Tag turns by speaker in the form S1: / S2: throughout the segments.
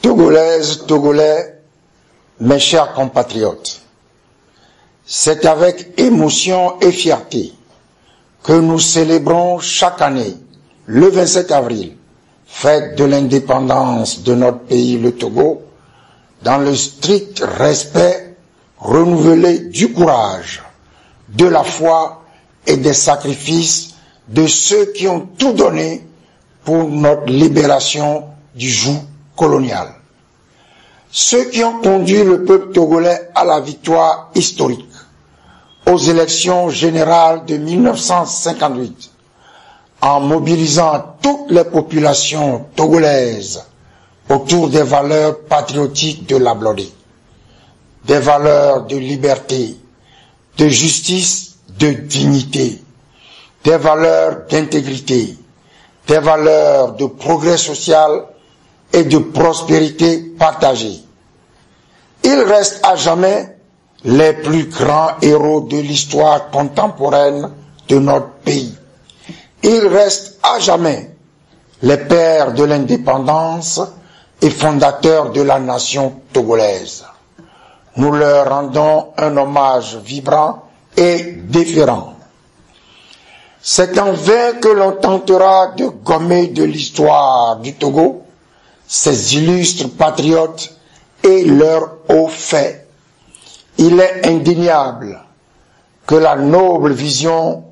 S1: Togolaises, Togolais, mes chers compatriotes, c'est avec émotion et fierté que nous célébrons chaque année, le 27 avril, fête de l'indépendance de notre pays, le Togo, dans le strict respect renouvelé du courage, de la foi et des sacrifices de ceux qui ont tout donné pour notre libération du joug colonial. Ceux qui ont conduit le peuple togolais à la victoire historique aux élections générales de 1958, en mobilisant toutes les populations togolaises autour des valeurs patriotiques de l'Ablodé, des valeurs de liberté, de justice, de dignité, des valeurs d'intégrité, des valeurs de progrès social et de prospérité partagée. Ils restent à jamais les plus grands héros de l'histoire contemporaine de notre pays. Ils restent à jamais les pères de l'indépendance et fondateurs de la nation togolaise. Nous leur rendons un hommage vibrant et déférent. C'est en vain que l'on tentera de gommer de l'histoire du Togo ces illustres patriotes et leurs hauts faits. Il est indéniable que la noble vision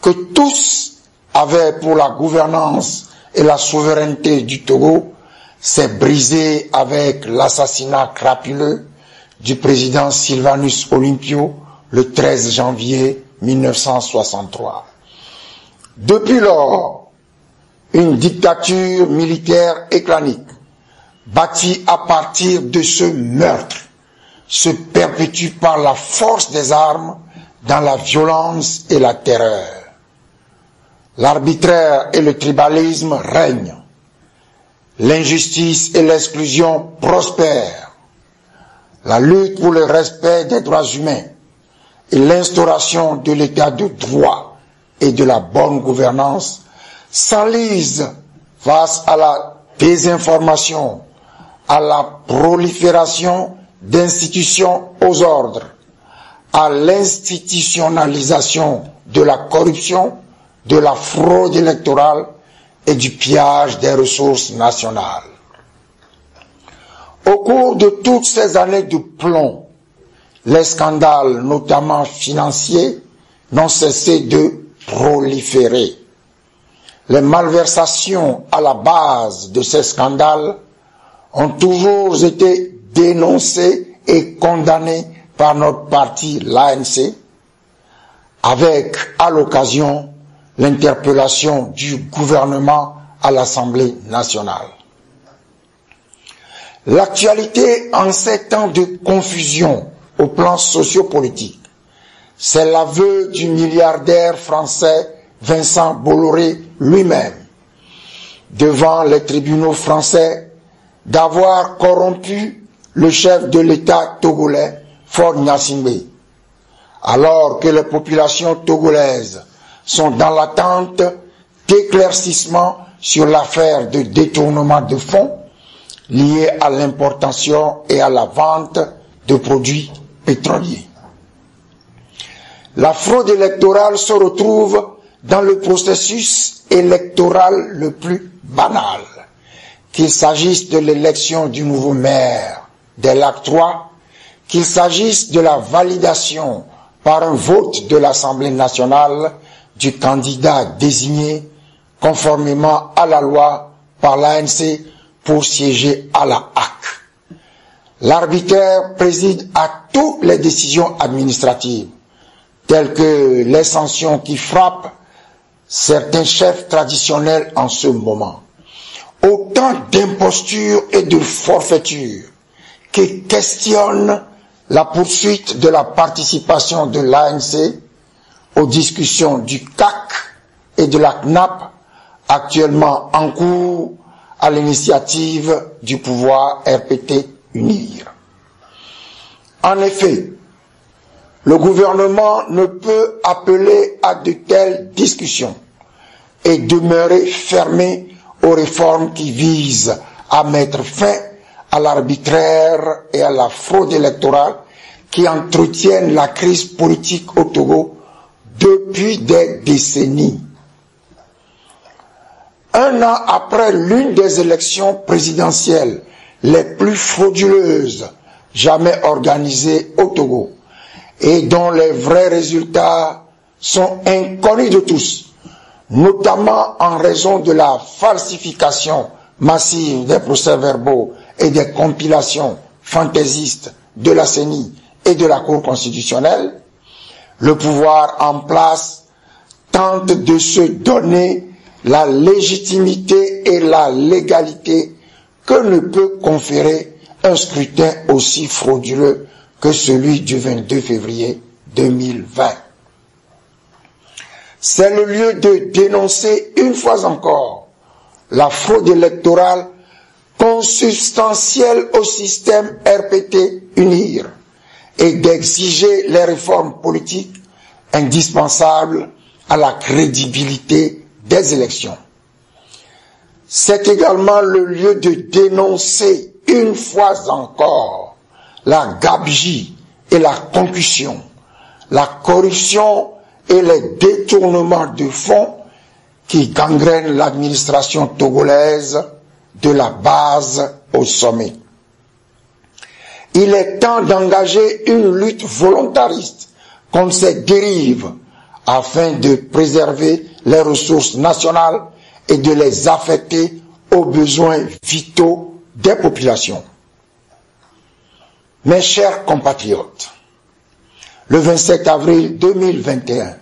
S1: que tous avaient pour la gouvernance et la souveraineté du Togo s'est brisée avec l'assassinat crapuleux du président Sylvanus Olympio le 13 janvier 1963. Depuis lors, une dictature militaire et clanique, bâtie à partir de ce meurtre, se perpétue par la force des armes dans la violence et la terreur. L'arbitraire et le tribalisme règnent. L'injustice et l'exclusion prospèrent. La lutte pour le respect des droits humains et l'instauration de l'état de droit et de la bonne gouvernance s'enlisent face à la désinformation, à la prolifération d'institutions aux ordres, à l'institutionnalisation de la corruption, de la fraude électorale et du pillage des ressources nationales. Au cours de toutes ces années de plomb, les scandales, notamment financiers, n'ont cessé de proliférer. Les malversations à la base de ces scandales ont toujours été dénoncées et condamnées par notre parti, l'ANC, avec, à l'occasion, l'interpellation du gouvernement à l'Assemblée nationale. L'actualité en ces temps de confusion au plan sociopolitique, c'est l'aveu du milliardaire français Vincent Bolloré lui-même, devant les tribunaux français, d'avoir corrompu le chef de l'État togolais, Faure Gnassingbé, alors que les populations togolaises sont dans l'attente d'éclaircissements sur l'affaire de détournement de fonds liés à l'importation et à la vente de produits pétroliers. La fraude électorale se retrouve dans le processus électoral le plus banal, qu'il s'agisse de l'élection du nouveau maire des Lacs 3, qu'il s'agisse de la validation par un vote de l'Assemblée nationale du candidat désigné conformément à la loi par l'ANC pour siéger à la HAC. L'arbitraire préside à toutes les décisions administratives, telles que les sanctions qui frappent certains chefs traditionnels en ce moment. Autant d'impostures et de forfaitures qui questionnent la poursuite de la participation de l'ANC aux discussions du CAC et de la CNAP actuellement en cours à l'initiative du pouvoir RPT UNIR. En effet, le gouvernement ne peut appeler à de telles discussions et demeurer fermé aux réformes qui visent à mettre fin à l'arbitraire et à la fraude électorale qui entretiennent la crise politique au Togo depuis des décennies. Un an après l'une des élections présidentielles les plus frauduleuses jamais organisées au Togo et dont les vrais résultats sont inconnus de tous, notamment en raison de la falsification massive des procès-verbaux et des compilations fantaisistes de la CENI et de la Cour constitutionnelle, le pouvoir en place tente de se donner la légitimité et la légalité que ne peut conférer un scrutin aussi frauduleux que celui du 22 février 2020. C'est le lieu de dénoncer une fois encore la fraude électorale consubstantielle au système RPT-UNIR et d'exiger les réformes politiques indispensables à la crédibilité des élections. C'est également le lieu de dénoncer une fois encore la gabegie et la concussion, la corruption et les détournements de fonds qui gangrènent l'administration togolaise de la base au sommet. Il est temps d'engager une lutte volontariste contre ces dérives afin de préserver les ressources nationales et de les affecter aux besoins vitaux des populations. Mes chers compatriotes, le 27 avril 2021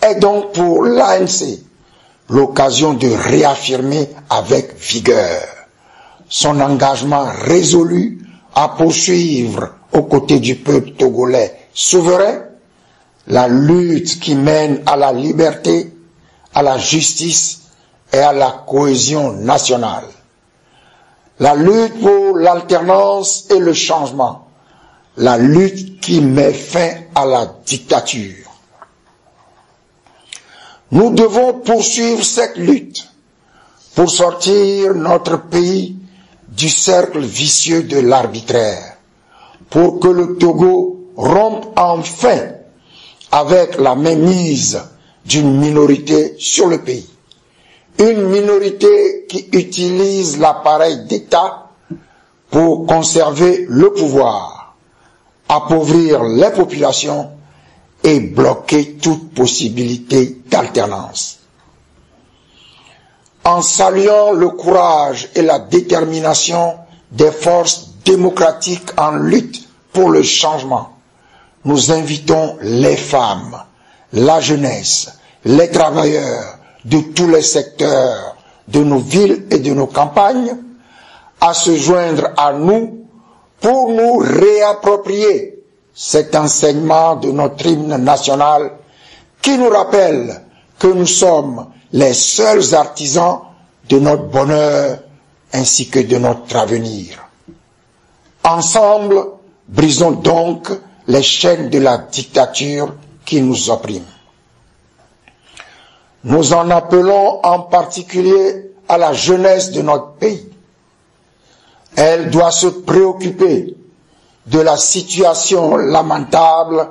S1: est donc pour l'ANC l'occasion de réaffirmer avec vigueur son engagement résolu à poursuivre aux côtés du peuple togolais souverain la lutte qui mène à la liberté, à la justice et à la cohésion nationale. La lutte pour l'alternance et le changement, la lutte qui met fin à la dictature. Nous devons poursuivre cette lutte pour sortir notre pays du cercle vicieux de l'arbitraire, pour que le Togo rompe enfin avec la mainmise d'une minorité sur le pays. Une minorité qui utilise l'appareil d'État pour conserver le pouvoir, appauvrir les populations et bloquer toute possibilité d'alternance. En saluant le courage et la détermination des forces démocratiques en lutte pour le changement, nous invitons les femmes, la jeunesse, les travailleurs de tous les secteurs de nos villes et de nos campagnes à se joindre à nous pour nous réapproprier cet enseignement de notre hymne national qui nous rappelle que nous sommes les seuls artisans de notre bonheur ainsi que de notre avenir. Ensemble, brisons donc les chaînes de la dictature qui nous opprime. Nous en appelons en particulier à la jeunesse de notre pays. Elle doit se préoccuper de la situation lamentable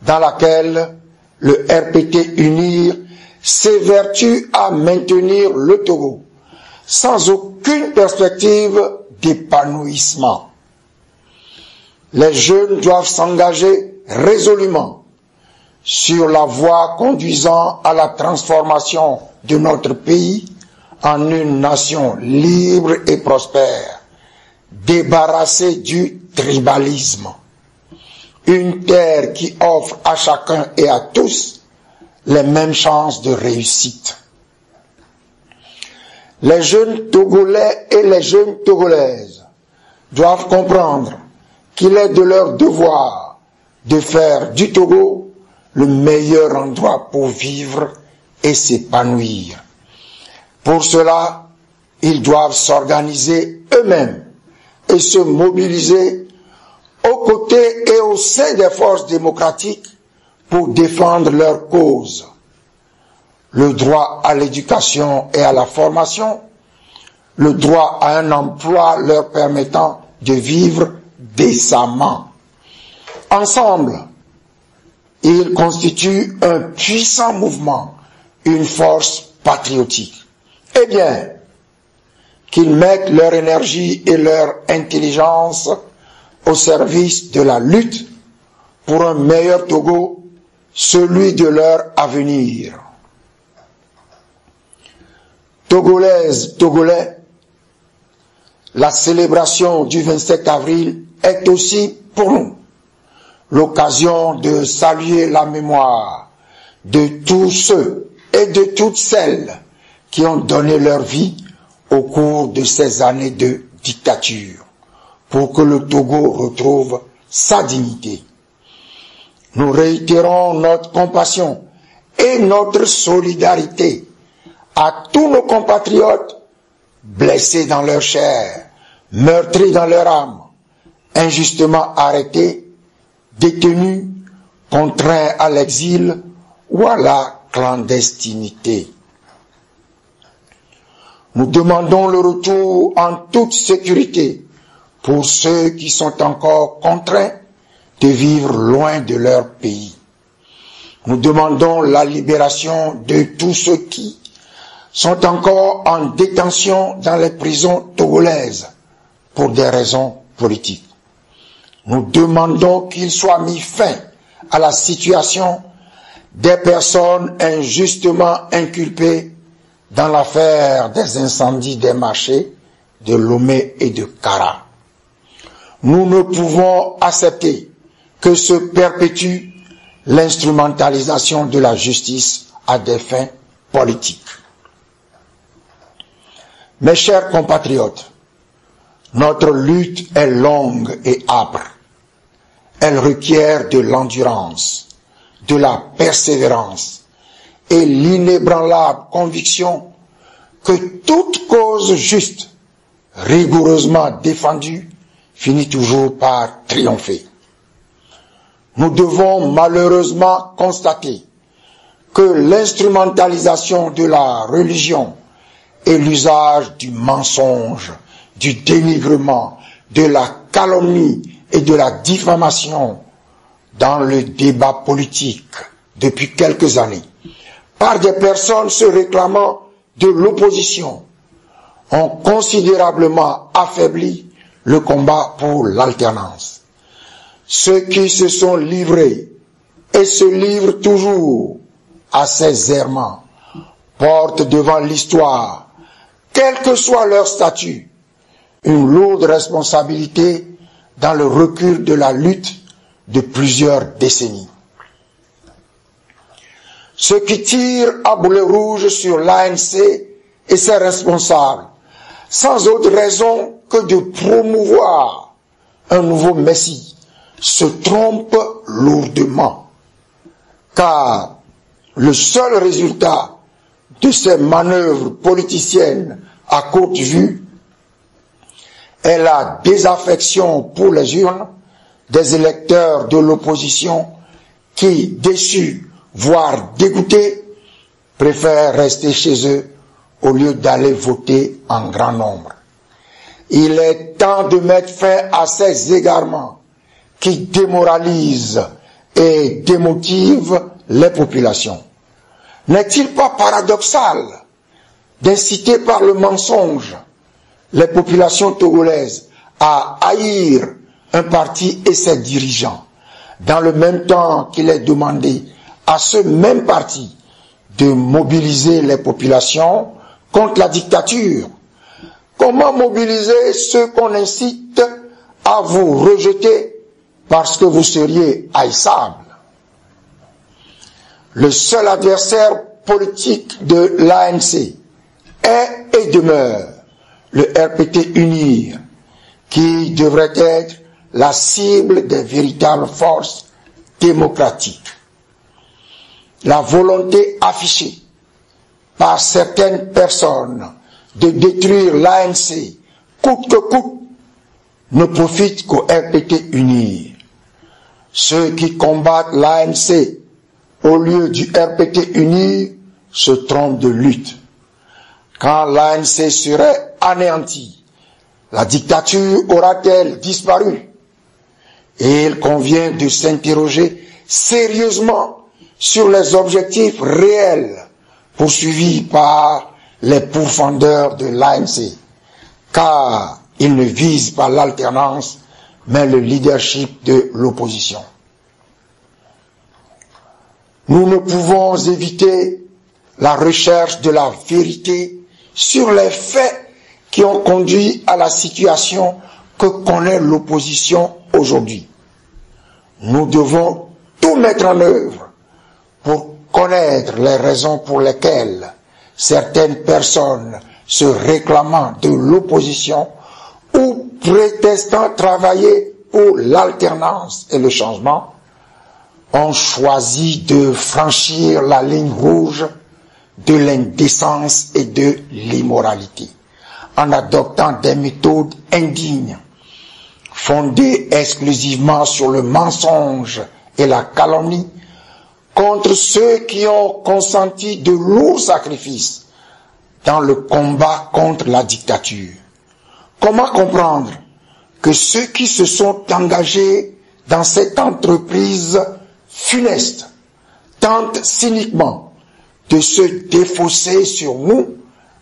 S1: dans laquelle le RPT-UNIR s'évertue à maintenir le Togo, sans aucune perspective d'épanouissement. Les jeunes doivent s'engager résolument sur la voie conduisant à la transformation de notre pays en une nation libre et prospère, débarrassée du tribalisme, une terre qui offre à chacun et à tous les mêmes chances de réussite. Les jeunes Togolais et les jeunes Togolaises doivent comprendre qu'il est de leur devoir de faire du Togo le meilleur endroit pour vivre et s'épanouir. Pour cela, ils doivent s'organiser eux-mêmes et se mobiliser aux côtés et au sein des forces démocratiques pour défendre leur cause. Le droit à l'éducation et à la formation, le droit à un emploi leur permettant de vivre décemment. Ensemble, ils constituent un puissant mouvement, une force patriotique. Eh bien, qu'ils mettent leur énergie et leur intelligence au service de la lutte pour un meilleur Togo, celui de leur avenir. Togolaises, Togolais, la célébration du 27 avril est aussi pour nous l'occasion de saluer la mémoire de tous ceux et de toutes celles qui ont donné leur vie au cours de ces années de dictature pour que le Togo retrouve sa dignité. Nous réitérons notre compassion et notre solidarité à tous nos compatriotes blessés dans leur chair, meurtris dans leur âme, injustement arrêtés, détenus, contraints à l'exil ou à la clandestinité. Nous demandons le retour en toute sécurité pour ceux qui sont encore contraints de vivre loin de leur pays. Nous demandons la libération de tous ceux qui sont encore en détention dans les prisons togolaises pour des raisons politiques. Nous demandons qu'il soit mis fin à la situation des personnes injustement inculpées dans l'affaire des incendies des marchés de Lomé et de Kara. Nous ne pouvons accepter que se perpétue l'instrumentalisation de la justice à des fins politiques. Mes chers compatriotes, notre lutte est longue et âpre. Elle requiert de l'endurance, de la persévérance et l'inébranlable conviction que toute cause juste, rigoureusement défendue, finit toujours par triompher. Nous devons malheureusement constater que l'instrumentalisation de la religion et l'usage du mensonge, du dénigrement, de la calomnie et de la diffamation dans le débat politique depuis quelques années, par des personnes se réclamant de l'opposition, ont considérablement affaibli le combat pour l'alternance. Ceux qui se sont livrés et se livrent toujours à ces errements portent devant l'histoire, quel que soit leur statut, une lourde responsabilité dans le recul de la lutte de plusieurs décennies. Ceux qui tirent à boulet rouge sur l'ANC et ses responsables, sans autre raison que de promouvoir un nouveau Messie, se trompent lourdement, car le seul résultat de ces manœuvres politiciennes à courte vue est la désaffection pour les urnes des électeurs de l'opposition qui, déçus, voire dégoûtés, préfèrent rester chez eux au lieu d'aller voter en grand nombre. Il est temps de mettre fin à ces égarements qui démoralisent et démotivent les populations. N'est-il pas paradoxal d'inciter par le mensonge les populations togolaises à haïr un parti et ses dirigeants, dans le même temps qu'il est demandé à ce même parti de mobiliser les populations contre la dictature? Comment mobiliser ceux qu'on incite à vous rejeter parce que vous seriez haïssables? Le seul adversaire politique de l'ANC est et demeure le RPT UNIR, qui devrait être la cible des véritables forces démocratiques. La volonté affichée par certaines personnes de détruire l'ANC coûte que coûte ne profite qu'au RPT UNIR. Ceux qui combattent l'ANC au lieu du RPT UNIR se trompent de lutte. Quand l'ANC serait anéantie, La dictature aura-t-elle disparu? Et il convient de s'interroger sérieusement sur les objectifs réels poursuivis par les pourfendeurs de l'ANC, car ils ne visent pas l'alternance, mais le leadership de l'opposition. Nous ne pouvons éviter la recherche de la vérité sur les faits qui ont conduit à la situation que connaît l'opposition aujourd'hui. Nous devons tout mettre en œuvre pour connaître les raisons pour lesquelles certaines personnes se réclamant de l'opposition ou prétestant travailler pour l'alternance et le changement ont choisi de franchir la ligne rouge de l'indécence et de l'immoralité, en adoptant des méthodes indignes, fondées exclusivement sur le mensonge et la calomnie, contre ceux qui ont consenti de lourds sacrifices dans le combat contre la dictature. Comment comprendre que ceux qui se sont engagés dans cette entreprise funeste tentent cyniquement de se défausser sur nous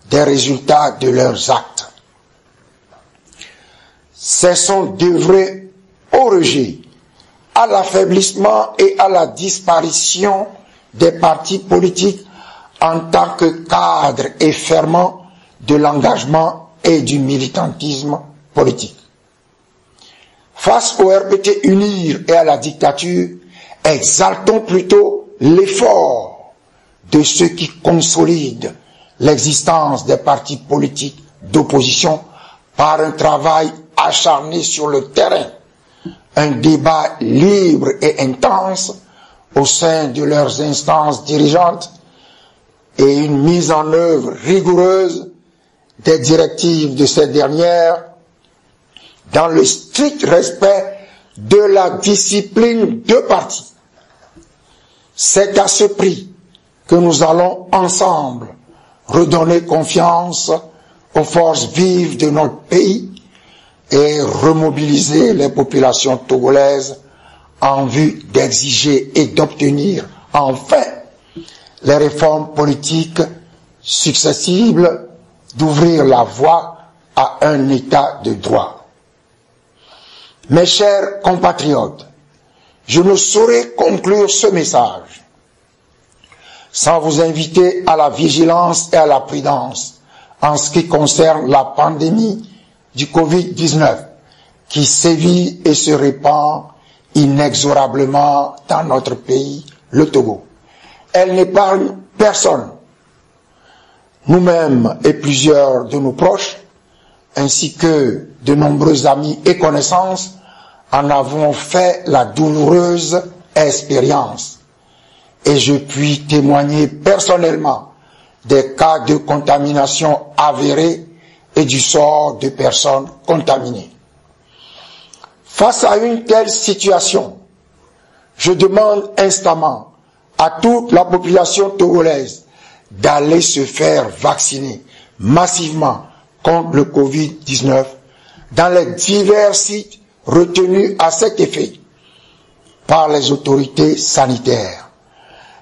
S1: des résultats de leurs actes? Cessons d'œuvrer au rejet, à l'affaiblissement et à la disparition des partis politiques en tant que cadre et ferment de l'engagement et du militantisme politique. Face au RPT unir et à la dictature, exaltons plutôt l'effort de ceux qui consolident l'existence des partis politiques d'opposition par un travail acharné sur le terrain, un débat libre et intense au sein de leurs instances dirigeantes et une mise en œuvre rigoureuse des directives de ces dernières dans le strict respect de la discipline de parti. C'est à ce prix que nous allons ensemble redonner confiance aux forces vives de notre pays et remobiliser les populations togolaises en vue d'exiger et d'obtenir enfin les réformes politiques successibles, d'ouvrir la voie à un état de droit. Mes chers compatriotes, je ne saurais conclure ce message sans vous inviter à la vigilance et à la prudence en ce qui concerne la pandémie du Covid-19 qui sévit et se répand inexorablement dans notre pays, le Togo. Elle n'épargne personne. Nous-mêmes et plusieurs de nos proches, ainsi que de nombreux amis et connaissances, en avons fait la douloureuse expérience. Et je puis témoigner personnellement des cas de contamination avérés et du sort de personnes contaminées. Face à une telle situation, je demande instamment à toute la population togolaise d'aller se faire vacciner massivement contre le Covid-19 dans les divers sites retenus à cet effet par les autorités sanitaires.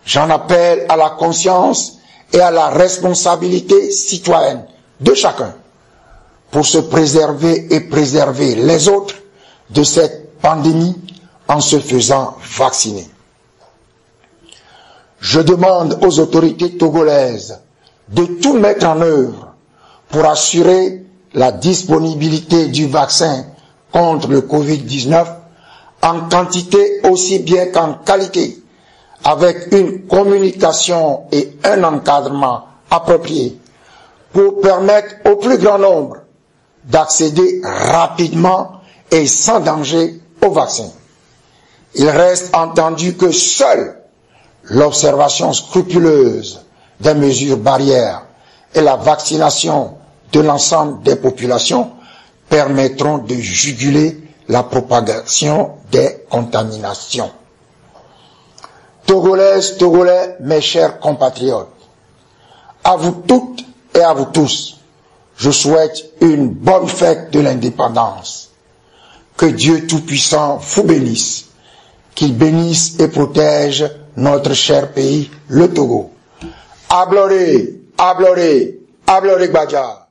S1: J'en appelle à la conscience et à la responsabilité citoyenne de chacun pour se préserver et préserver les autres de cette pandémie en se faisant vacciner. Je demande aux autorités togolaises de tout mettre en œuvre pour assurer la disponibilité du vaccin contre le Covid-19 en quantité aussi bien qu'en qualité, avec une communication et un encadrement approprié pour permettre au plus grand nombre d'accéder rapidement et sans danger au vaccin. Il reste entendu que seule l'observation scrupuleuse des mesures barrières et la vaccination de l'ensemble des populations permettront de juguler la propagation des contaminations. Togolaises, Togolais, mes chers compatriotes, à vous toutes et à vous tous, je souhaite une bonne fête de l'indépendance. Que Dieu Tout-Puissant vous bénisse, qu'il bénisse et protège notre cher pays, le Togo. Abloré, Abloré, Abloré Gbadja.